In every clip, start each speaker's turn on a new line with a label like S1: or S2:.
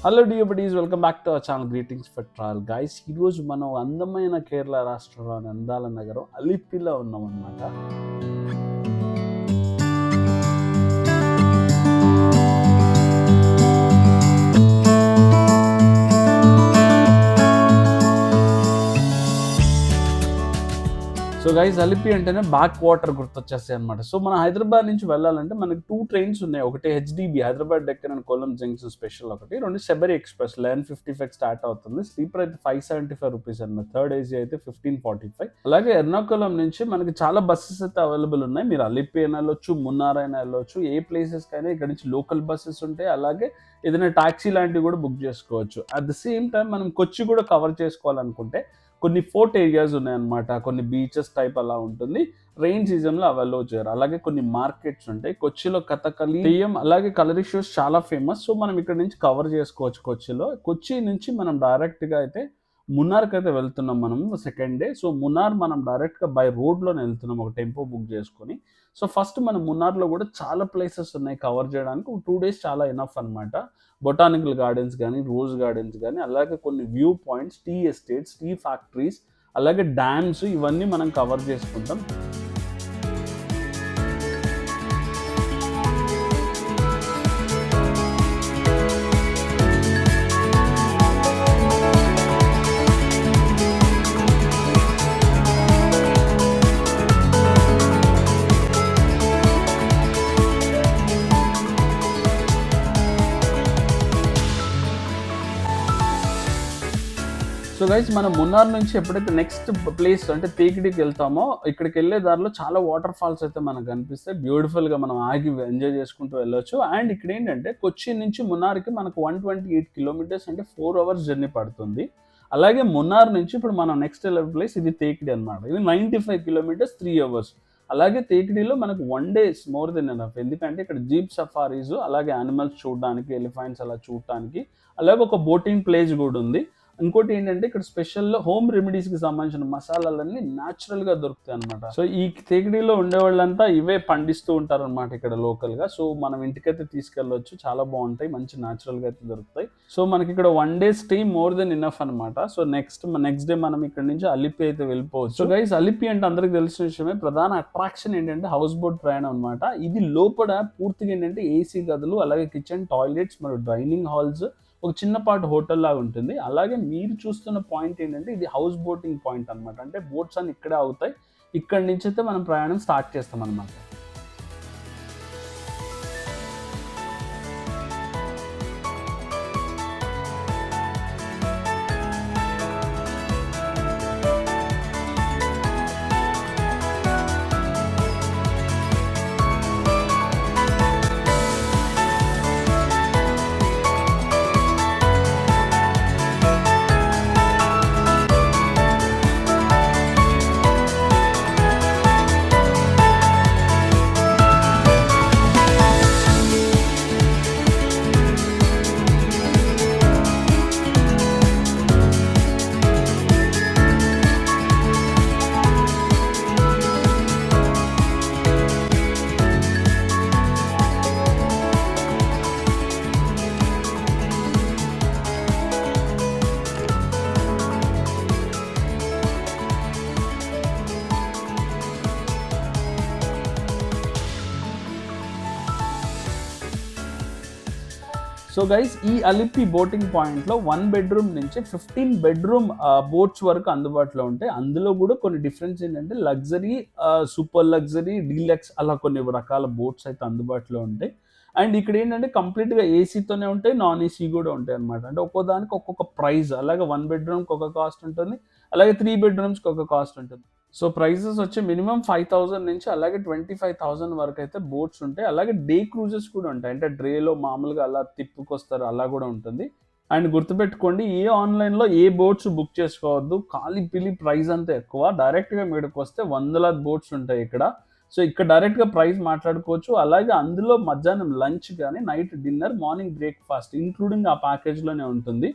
S1: Hello dear buddies, welcome back to our channel greetings for travel guys. ఈరోజు మనం అందమైన కేరళ రాష్ట్రంలోని అందాల నగరం అలిపిలో ఉన్నాం అన్నమాట. సో గైస్, అలిపి అంటేనే బ్యాక్ వాటర్ గుర్తొచ్చేస్తాయి అనమాట. సో మన హైదరాబాద్ నుంచి వెళ్ళాలంటే మనకి 2 trains ఉన్నాయి. ఒకటి HDB Hyderabad Deccan and Kollam junction special ఒకటి, రెండు శబరి ఎక్స్ప్రెస్ 11:55 స్టార్ట్ అవుతుంది. స్లీపర్ అయితే 575 రూపీస్ అనమాట. థర్డ్ ఏసీ అయితే 1545. అలాగే ఎర్నాకుళం నుంచి మనకి చాలా బస్సెస్ అయితే అవైలబుల్ ఉన్నాయి. మీరు అలిపి అయినా వెళ్ళొచ్చు, మున్నార్ అయినా వెళ్ళొచ్చు. ఏ ప్లేసెస్ కైనా ఇక్కడ నుంచి లోకల్ బస్సెస్ ఉంటాయి. అలాగే ఏదైనా టాక్సీ లాంటివి కూడా బుక్ చేసుకోవచ్చు. అట్ ద సేమ్ టైం మనం కొచ్చి కూడా కవర్ చేసుకోవాలనుకుంటే కొన్ని ఫోర్ట్ ఏరియాస్ ఉన్నాయన్నమాట. కొన్ని బీచెస్ టైప్ అలా ఉంటుంది. రెయిన్ సీజన్లో అవి అలో చేయరు. అలాగే కొన్ని మార్కెట్స్ ఉంటాయి. కొచ్చిలో కథకళి, తెయ్యం, అలాగే కలరీ షోస్ చాలా ఫేమస్. సో మనం ఇక్కడ నుంచి కవర్ చేసుకోవచ్చు కొచ్చిలో. కొచ్చి నుంచి మనం డైరెక్ట్గా అయితే మున్నార్కి అయితే వెళ్తున్నాం మనం సెకండ్ డే. సో మున్నార్ మనం డైరెక్ట్గా బై రోడ్లోనే వెళ్తున్నాం ఒక టెంపో బుక్ చేసుకొని. సో ఫస్ట్ మనం మున్నార్లో కూడా చాలా ప్లేసెస్ ఉన్నాయి కవర్ చేయడానికి. 2 days చాలా ఎనఫ్ అనమాట. బొటానికల్ గార్డెన్స్ కానీ, రోజ్ గార్డెన్స్ కానీ, అలాగే కొన్ని view points, tea estates, tea factories, అలాగే డ్యామ్స్, ఇవన్నీ మనం కవర్ చేసుకుంటాం. సో గైస్, మనం మున్నార్ నుంచి ఎప్పుడైతే నెక్స్ట్ ప్లేస్ అంటే తేకిడికి వెళ్తామో, ఇక్కడికి వెళ్ళే దారిలో చాలా వాటర్ ఫాల్స్ అయితే మనకు కనిపిస్తాయి. బ్యూటిఫుల్గా మనం ఆగి ఎంజాయ్ చేసుకుంటూ వెళ్ళొచ్చు. అండ్ ఇక్కడ ఏంటంటే కొచ్చి నుంచి మున్నార్కి మనకు 128 kilometers అంటే 4 hours జర్నీ పడుతుంది. అలాగే మున్నార్ నుంచి ఇప్పుడు మనం నెక్స్ట్ వెళ్ళే ప్లేస్ ఇది తేకిడి అనమాట. ఇది 95 kilometers 3 hours. అలాగే తేకిడిలో మనకు 1 day మోర్ దెన్ ఎనఫ్. ఎందుకంటే ఇక్కడ జీప్ సఫారీస్, అలాగే యానిమల్స్ చూడడానికి, ఎలిఫెంట్స్ అలా చూడటానికి, అలాగే ఒక బోటింగ్ ప్లేస్ కూడా ఉంది. ఇంకోటి ఏంటంటే ఇక్కడ స్పెషల్ హోమ్ రెమెడీస్కి సంబంధించిన మసాలాలన్నీ న్యాచురల్గా దొరుకుతాయి అనమాట. సో ఈ తేకిడిలో ఉండేవాళ్ళంతా ఇవే పండిస్తూ ఉంటారు అనమాట ఇక్కడ లోకల్గా. సో మనం ఇంటికైతే తీసుకెళ్ళవచ్చు, చాలా బాగుంటాయి, మంచి న్యాచురల్గా అయితే దొరుకుతాయి. సో మనకి ఇక్కడ 1 day stay more than enough అనమాట. సో నెక్స్ట్ డే మనం ఇక్కడ నుంచి అలిపి అయితే వెళ్ళిపోవచ్చు. సో గైస్, అలిపి అంటే అందరికి తెలిసిన విషయమే. ప్రధాన అట్రాక్షన్ ఏంటంటే హౌస్ బోట్ ప్రయాణం అనమాట. ఇది లోపల పూర్తిగా ఏంటంటే ఏసీ గదులు, అలాగే కిచెన్, టాయిలెట్స్ మరియు డైనింగ్ హాల్స్, ఒక చిన్నపాటి హోటల్ లాగా ఉంటుంది. అలాగే మీరు చూస్తున్న పాయింట్ ఏంటంటే ఇది హౌస్ బోటింగ్ పాయింట్ అనమాట. అంటే బోట్స్ అన్ని ఇక్కడే అవుతాయి. ఇక్కడి నుంచి అయితే మనం ప్రయాణం స్టార్ట్ చేస్తాం అనమాట. సో గైస్, ఈ అలిపి బోటింగ్ పాయింట్లో 1 bedroom నుంచి 15 bedroom బోట్స్ వరకు అందుబాటులో ఉంటాయి. అందులో కూడా కొన్ని డిఫరెన్స్ ఏంటంటే లగ్జరీ, సూపర్ లగ్జరీ, డీలక్స్ అలా కొన్ని రకాల బోట్స్ అయితే అందుబాటులో ఉంటాయి. అండ్ ఇక్కడ ఏంటంటే కంప్లీట్గా ఏసీతోనే ఉంటాయి, నాన్ ఏసీ కూడా ఉంటాయి అనమాట. అంటే ఒక్కోదానికి ఒక్కొక్క ప్రైస్. అలాగే 1 bedroomకి ఒక కాస్ట్ ఉంటుంది, అలాగే 3 bedroomsకి ఒక కాస్ట్ ఉంటుంది. సో ప్రైజెస్ వచ్చి మినిమం 5,000 నుంచి అలాగే 25,000 వరకు అయితే బోట్స్ ఉంటాయి. అలాగే డే క్రూజెస్ కూడా ఉంటాయి. అంటే డ్రేలో మామూలుగా అలా తిప్పుకొస్తారు, అలా కూడా ఉంటుంది. అండ్ గుర్తుపెట్టుకోండి, ఆన్లైన్లో ఏ బోట్స్ బుక్ చేసుకోవద్దు. ఖాళీ పిలి ప్రైస్ అంతా ఎక్కువ. డైరెక్ట్గా మీదకి వస్తే వందలాది బోట్స్ ఉంటాయి ఇక్కడ. సో ఇక్కడ డైరెక్ట్గా ప్రైస్ మాట్లాడుకోవచ్చు. అలాగే అందులో మధ్యాహ్నం లంచ్ కానీ, night dinner, morning breakfast including ఆ ప్యాకేజ్లోనే ఉంటుంది.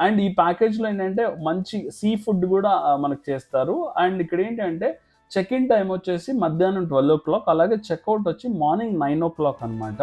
S1: అండ్ ఈ ప్యాకేజ్లో ఏంటంటే మంచి సీ ఫుడ్ కూడా మనకు చేస్తారు. అండ్ ఇక్కడ ఏంటంటే చెక్ ఇన్ టైం వచ్చేసి మధ్యాహ్నం 12 o'clock, అలాగే చెక్అవుట్ వచ్చి మార్నింగ్ 9 o'clock అనమాట.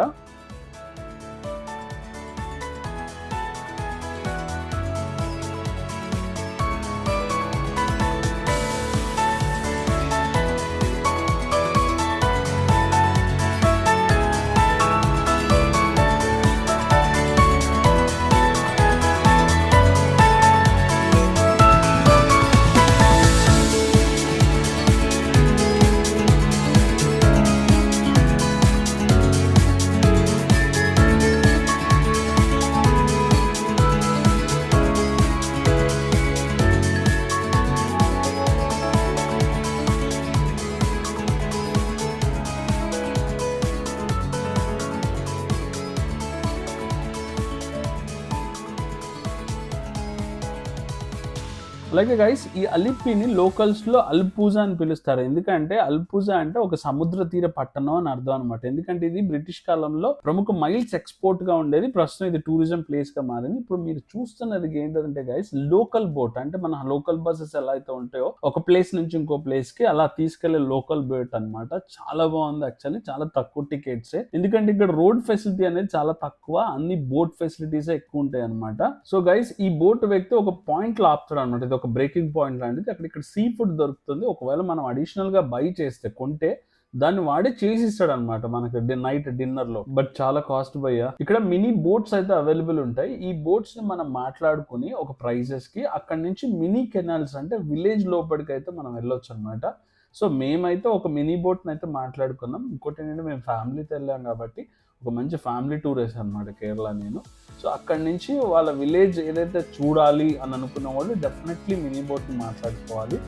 S1: అలాగే గైస్ ఈ అలిప్పిని లోకల్స్లో అల్పూజా అని పిలుస్తారు. ఎందుకంటే అల్పూజా అంటే ఒక సముద్ర తీర పట్టణం అని అర్థం అనమాట. ఎందుకంటే ఇది బ్రిటిష్ కాలంలో ప్రముఖ మైల్స్ ఎక్స్పోర్ట్ గా ఉండేది. ప్రస్తుతం ఇది టూరిజం ప్లేస్ గా మారింది. ఇప్పుడు మీరు చూస్తున్నది ఏంటంటే గైస్ లోకల్ బోట్, అంటే మన లోకల్ బస్సెస్ ఎలా అయితే ఉంటాయో ఒక ప్లేస్ నుంచి ఇంకో ప్లేస్ కి అలా తీసుకెళ్లే లోకల్ బోట్ అనమాట. చాలా బాగుంది యాక్చువల్లీ, చాలా తక్కువ టికెట్స్. ఎందుకంటే ఇక్కడ రోడ్ ఫెసిలిటీ అనేది చాలా తక్కువ, అన్ని బోట్ ఫెసిలిటీస్ ఎక్కువ ఉంటాయి అనమాట. సో గైస్ ఈ బోట్ వ్యక్తి ఒక పాయింట్ లో ఆపుతాడు అనమాట. ఇది ఒక బ్రేకింగ్ పాయింట్ లాంటిది. అక్కడ ఇక్కడ సీ ఫుడ్ దొరుకుతుంది. ఒకవేళ మనం అడిషనల్ గా బై చేస్తే కొంటే దాన్ని వాడే చేసిస్తాడు అనమాట మనకి నైట్ డిన్నర్ లో. బట్ చాలా కాస్ట్ భయ్యా. ఇక్కడ మినీ బోట్స్ అయితే అవైలబుల్ ఉంటాయి. ఈ బోట్స్ ని మనం మాట్లాడుకుని ఒక ప్రైజెస్ కి అక్కడ నుంచి మినీ కెనాల్స్ అంటే విలేజ్ లోపలికి అయితే మనం వెళ్ళొచ్చు అనమాట. సో మేమైతే ఒక మినీ బోట్ని అయితే మాట్లాడుకున్నాం. ఇంకోటి ఏంటంటే మేము ఫ్యామిలీతో వెళ్ళాం కాబట్టి ఒక మంచి ఫ్యామిలీ టూర్ వేసాను అనమాట కేరళ నేను. సో అక్కడి నుంచి వాళ్ళ విలేజ్ ఏదైతే చూడాలి అని అనుకున్న వాళ్ళు డెఫినెట్లీ మినీ బోట్ని మాట్లాడుకోవాలి.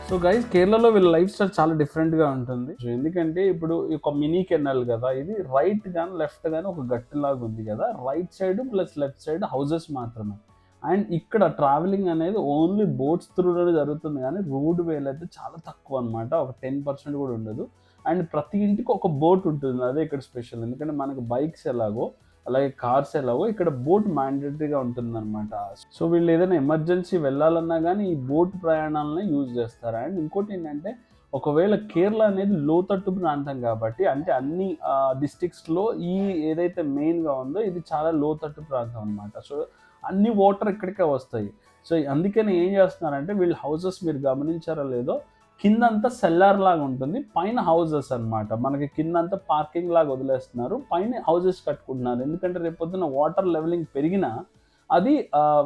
S1: సో గైస్ కేరళలో వీళ్ళ లైఫ్ స్టైల్ చాలా డిఫరెంట్గా ఉంటుంది. సో ఎందుకంటే ఇప్పుడు ఒక మినీ కెనాల్ కదా, ఇది రైట్ కానీ లెఫ్ట్ కానీ ఒక గట్టులాగా ఉంది కదా, right side plus left side houses మాత్రమే. అండ్ ఇక్కడ ట్రావెలింగ్ అనేది ఓన్లీ బోట్స్ త్రూలోనే జరుగుతుంది, కానీ రోడ్ వేలు అయితే చాలా తక్కువ అనమాట. ఒక 10% కూడా ఉండదు. అండ్ ప్రతి ఇంటికి ఒక బోట్ ఉంటుంది, అదే ఇక్కడ స్పెషల్. ఎందుకంటే మనకు బైక్స్ ఎలాగో అలాగే కార్స్ ఎలాగో ఇక్కడ బోట్ మ్యాండేటరీగా ఉంటుందన్నమాట. సో వీళ్ళు ఏదైనా ఎమర్జెన్సీ వెళ్ళాలన్నా కానీ ఈ బోట్ ప్రయాణాలను యూజ్ చేస్తారు. అండ్ ఇంకోటి ఏంటంటే ఒకవేళ కేరళ అనేది లోతట్టు ప్రాంతం కాబట్టి, అంటే అన్ని డిస్ట్రిక్ట్స్లో ఈ ఏదైతే మెయిన్గా ఉందో ఇది చాలా లోతట్టు ప్రాంతం అనమాట. సో అన్ని వాటర్ ఇక్కడికే వస్తాయి. సో అందుకని ఏం చేస్తున్నారంటే వీళ్ళు హౌసెస్ మీరు గమనించారో లేదో కిందంతా సెల్లార్ లాగా ఉంటుంది, పైన హౌజెస్ అనమాట. మనకి కిందంతా పార్కింగ్ లాగా వదిలేస్తున్నారు, పైన హౌజెస్ కట్టుకుంటున్నారు. ఎందుకంటే రేపొద్దున వాటర్ లెవెలింగ్ పెరిగినా అది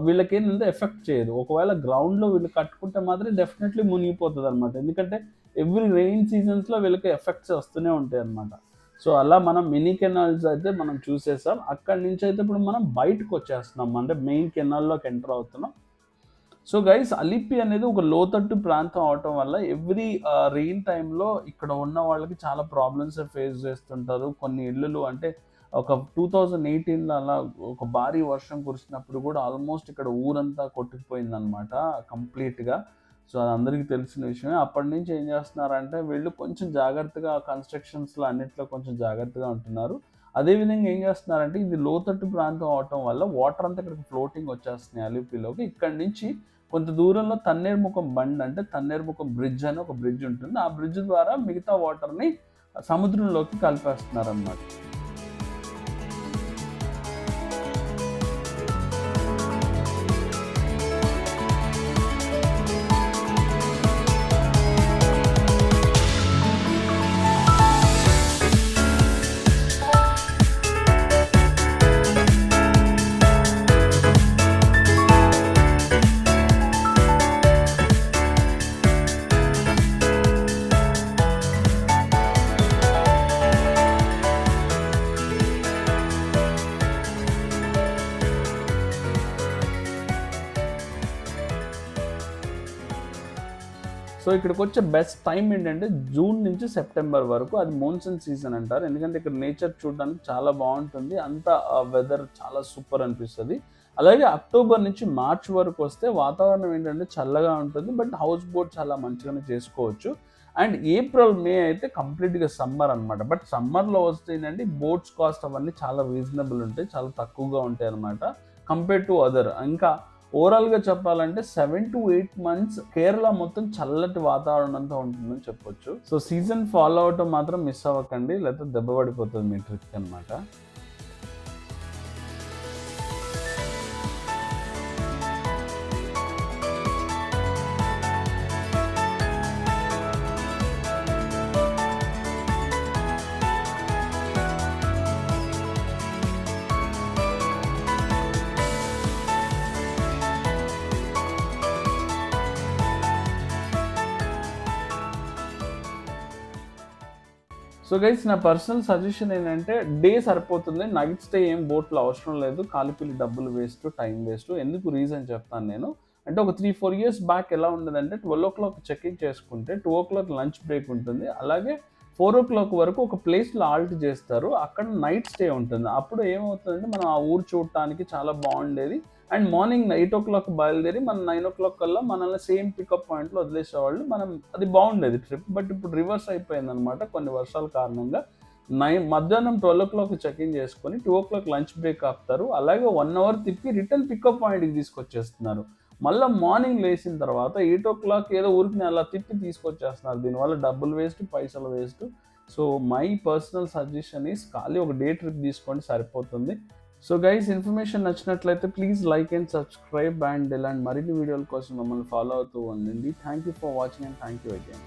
S1: వీళ్ళకి ఏంటంటే ఎఫెక్ట్ చేయదు. ఒకవేళ గ్రౌండ్లో వీళ్ళు కట్టుకుంటే మాత్రం డెఫినెట్లీ మునిగిపోతుంది అనమాట. ఎందుకంటే ఎవ్రీ రెయిన్ సీజన్స్లో వీళ్ళకి ఎఫెక్ట్స్ వస్తూనే ఉంటాయి అనమాట. సో అలా మనం మినీ కెనాల్స్ అయితే మనం చూసేసాం. అక్కడి నుంచి అయితే ఇప్పుడు మనం బయటకు వచ్చేస్తున్నాం, అంటే మెయిన్ కెనాల్లోకి ఎంటర్ అవుతున్నాం. సో గైస్ అలిప్పి అనేది ఒక లోతట్టు ప్రాంతం అవటం వల్ల ఎవ్రీ రెయిన్ టైంలో ఇక్కడ ఉన్న వాళ్ళకి చాలా ప్రాబ్లమ్స్ ఫేస్ చేస్తుంటారు. కొన్ని ఇళ్ళు అంటే ఒక 2018లో అలా ఒక భారీ వర్షం కురిసినప్పుడు కూడా ఆల్మోస్ట్ ఇక్కడ ఊరంతా కొట్టుకుపోయిందనమాట కంప్లీట్గా. సో అది అందరికీ తెలిసిన విషయమే. అప్పటి నుంచి ఏం చేస్తున్నారంటే వీళ్ళు కొంచెం జాగ్రత్తగా కన్స్ట్రక్షన్స్లో అన్నిట్లో కొంచెం జాగ్రత్తగా ఉంటున్నారు. అదేవిధంగా ఏం చేస్తున్నారంటే ఇది లోతట్టు ప్రాంతం అవటం వల్ల వాటర్ అంతా ఇక్కడికి ఫ్లోటింగ్ వచ్చేస్తున్నాయి అలిపిలోకి. ఇక్కడి నుంచి కొంత దూరంలో తన్నేరుముఖం బండ్ అంటే తన్నేరుముఖం బ్రిడ్జ్ అని ఒక బ్రిడ్జ్ ఉంటుంది. ఆ బ్రిడ్జ్ ద్వారా మిగతా వాటర్ని సముద్రంలోకి కలిపేస్తున్నారు అన్నమాట. సో ఇక్కడికి వచ్చే బెస్ట్ టైం ఏంటంటే జూన్ నుంచి సెప్టెంబర్ వరకు, అది మోన్సూన్ సీజన్ అంటారు. ఎందుకంటే ఇక్కడ నేచర్ చూడడానికి చాలా బాగుంటుంది, అంతా వెదర్ చాలా సూపర్ అనిపిస్తుంది. అలాగే అక్టోబర్ నుంచి మార్చ్ వరకు వస్తే వాతావరణం ఏంటంటే చల్లగా ఉంటుంది, బట్ హౌస్ బోట్ చాలా మంచిగానే చేసుకోవచ్చు. అండ్ ఏప్రిల్ మే అయితే కంప్లీట్గా సమ్మర్ అనమాట. బట్ సమ్మర్లో వస్తే ఏంటంటే బోట్స్ కాస్ట్ అవన్నీ చాలా రీజనబుల్ ఉంటాయి, చాలా తక్కువగా ఉంటాయి అనమాట కంపేర్ టు అదర్. ఇంకా ఓవరాల్గా చెప్పాలంటే 7 to 8 months కేరళ మొత్తం చల్లటి వాతావరణంతో ఉంటుందని చెప్పొచ్చు. సో సీజన్ ఫాలో అవటం మాత్రం మిస్ అవ్వకండి, లేకపోతే దెబ్బ పడిపోతుంది మీ ట్రిప్ అనమాట. సో గైస్ నా పర్సనల్ సజెషన్ ఏంటంటే డే సరిపోతుంది. నైట్ స్టే ఏం బోట్‌లో అవసరం లేదు. కాలిపిల్లి డబ్బులు వేస్ట్, టైం వేస్ట్. ఎందుకు రీజన్ చెప్తాను నేను. అంటే ఒక 3, 4 ఇయర్స్ బ్యాక్ ఎలా ఉండేదంటే 12:00 చెక్-ఇన్ చేసుకుంటే 2:00 లంచ్ బ్రేక్ ఉంటుంది. అలాగే 4:00 వరకు ఒక ప్లేస్‌లో ఆల్ట్ చేస్తారు. అక్కడ నైట్ స్టే ఉంటుంది. అప్పుడు ఏమవుతుందంటే మనం ఆ ఊరు చూడటానికి చాలా బాగుండేది. అండ్ మార్నింగ్ 8:00 బయలుదేరి మనం 9:00 కల్లా మనల్ని సేమ్ పికప్ పాయింట్‌లో వదిలేసేవాళ్ళు. అది బాగుండేది ట్రిప్. బట్ ఇప్పుడు రివర్స్ అయిపోయిందనమాట కొన్ని వర్షాల కారణంగా. మధ్యాహ్నం 12:00 చెక్-ఇన్ చేసుకొని 2:00 లంచ్ బ్రేక్ ఆపుతారు. అలాగే 1 అవర్ తిప్పి రిటర్న్ పికప్ పాయింట్‌కి తీసుకొచ్చేస్తున్నారు. మళ్ళా మార్నింగ్ లేసిన తర్వాత 8:00 ఏదో ఊరికనే అలా తిప్పి తీసుకొచ్చేస్తున్నారు. దీనివల్ల డబ్బులు వేస్ట్, పైసలు waste. So my personal suggestion is ఖాళీ ఒక డే ట్రిప్ తీసుకోండి సరిపోతుంది. సో గైస్ ఇన్ఫర్మేషన్ నచ్చినట్లయితే please like and subscribe and ఇలాంటి మరిన్ని వీడియోల కోసం మమ్మల్ని ఫాలో అవుతూ ఉండండి. Thank you for watching and thank you again.